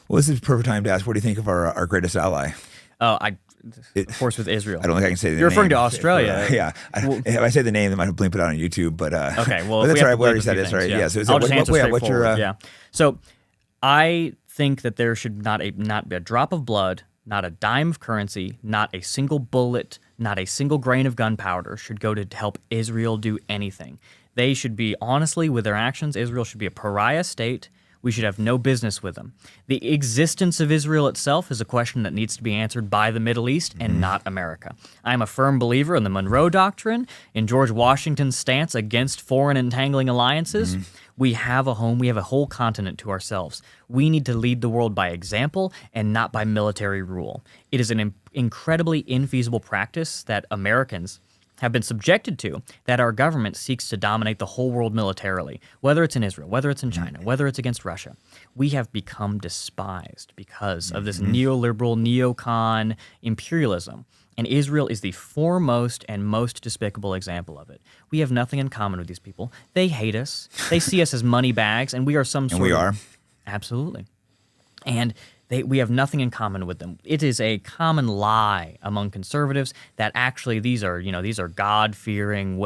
Well, this is the perfect time to ask, what do you think of our greatest ally? Of course, with Israel. I don't think I can say the name. You're referring to Australia. Yeah. If I say the name, they might have bleeped it out on YouTube. But okay, well, but that's all right. We already said it, right? Yeah. So I'll just answer straightforward. Yeah. So I think that there should not be a drop of blood, not a dime of currency, not a single bullet, not a single grain of gunpowder should go to help Israel do anything. They should be, honestly, with their actions, Israel should be a pariah state. We should have no business with them. The existence of Israel itself is a question that needs to be answered by the Middle East and not America. I'm a firm believer in the Monroe Doctrine, in George Washington's stance against foreign entangling alliances. We have a home, we have a whole continent to ourselves. We need to lead the world by example and not by military rule. It is an incredibly infeasible practice that Americans have been subjected to, that our government seeks to dominate the whole world militarily, whether it's in Israel, whether it's in China, whether it's against Russia. We have become despised because of this neoliberal, neocon imperialism, and Israel is the foremost and most despicable example of it. We have nothing in common with these people. They hate us. They see us as money bags, and we are some sort of... And we are. Absolutely. And we have nothing in common with them. It is a common lie among conservatives that actually these are God-fearing,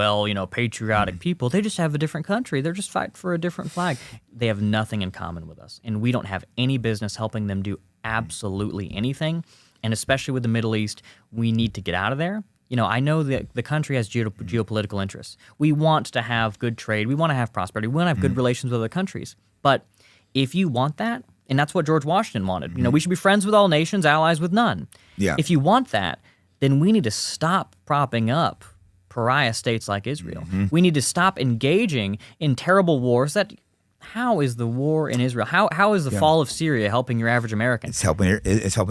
patriotic people. They just have a different country. They're just fighting for a different flag. They have nothing in common with us, and we don't have any business helping them do absolutely anything. And especially with the Middle East, we need to get out of there. I know that the country has geopolitical interests. We want to have good trade. We want to have prosperity. We want to have good relations with other countries. But if you want that, and that's what George Washington wanted. We should be friends with all nations, allies with none. Yeah. If you want that, then we need to stop propping up pariah states like Israel. We need to stop engaging in terrible wars that... How is the war in Israel? How is the fall of Syria helping your average American? It's helping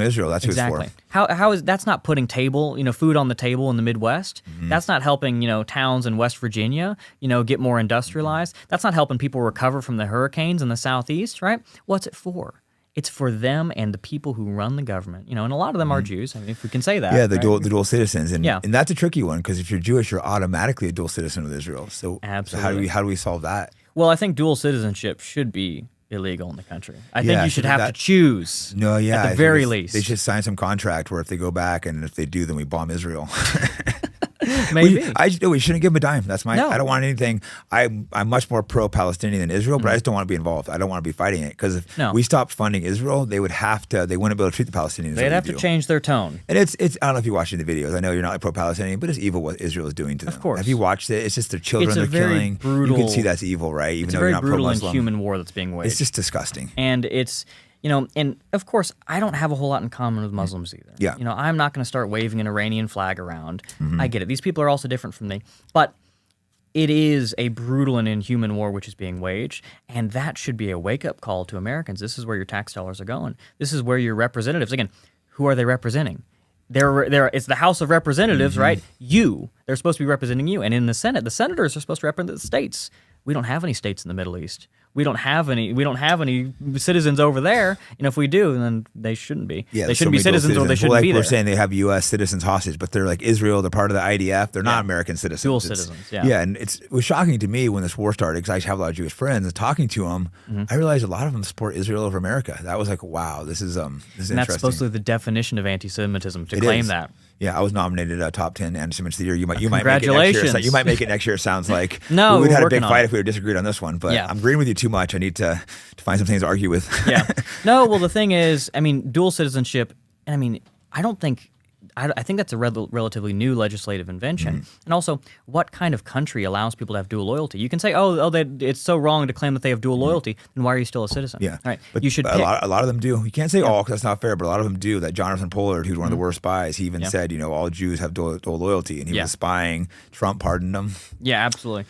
Israel. That's exactly. Who it's for. How is that's not putting food on the table in the Midwest? That's not helping towns in West Virginia get more industrialized. That's not helping people recover from the hurricanes in the Southeast, right? What's it for? It's for them and the people who run the government, and a lot of them are Jews. I mean, if we can say that. Yeah, the right? dual citizens, and that's a tricky one because if you're Jewish, you're automatically a dual citizen with Israel. So, absolutely. So how do we solve that? Well, I think dual citizenship should be illegal in the country. I think you should have to choose. No, yeah, at the very least, they should sign some contract where if they go back and if they do, then we bomb Israel. Maybe. We shouldn't give them a dime. That's my. No. I don't want anything. I'm much more pro-Palestinian than Israel, but I just don't want to be involved. I don't want to be fighting it because if we stopped funding Israel, they would have to. They wouldn't be able to treat the Palestinians. They'd have to change their tone. And it's. I don't know if you're watching the videos. I know you're not like pro-Palestinian, but it's evil what Israel is doing to them. Of course. Have you watched it? It's just their children they're killing. Brutal, you can see that's evil, right? Even it's though a very you're not brutal and pro-Muslim. human war that's being waged. It's just disgusting. And it's. And of course, I don't have a whole lot in common with Muslims either. Yeah. I'm not going to start waving an Iranian flag around. I get it. These people are also different from me. But it is a brutal and inhuman war which is being waged, and that should be a wake-up call to Americans. This is where your tax dollars are going. This is where your representatives, again, who are they representing? It's the House of Representatives, right? They're supposed to be representing you. And in the Senate, the senators are supposed to represent the states. We don't have any states in the Middle East. We don't have any citizens over there. If we do, then they shouldn't be. Yeah, they shouldn't be citizens, or they shouldn't be there. We're saying they have U.S. citizens hostage, but they're like Israel. They're part of the IDF. They're not American citizens. Dual citizens. Yeah. Yeah, and it was shocking to me when this war started because I have a lot of Jewish friends. And talking to them, I realized a lot of them support Israel over America. That was like, wow, this is interesting. That's supposedly the definition of anti-Semitism to claim that. Yeah, I was nominated top 10 anti-Semites of the year. You might Congratulations. make it next year. You might make it next year. It sounds like no, we'd had a big on fight if we were disagreed on this one. But I'm agreeing with you too much. I need to find some things to argue with. Yeah. No. Well, the thing is, dual citizenship. I think that's a relatively new legislative invention. And also, what kind of country allows people to have dual loyalty? You can say, it's so wrong to claim that they have dual loyalty. Then why are you still a citizen? Yeah. Right. But you should. A lot of them do. You can't say all because that's not fair, but a lot of them do. That Jonathan Pollard, who's one of the worst spies, he even said, all Jews have dual loyalty, and he was spying. Trump pardoned him. Yeah, absolutely.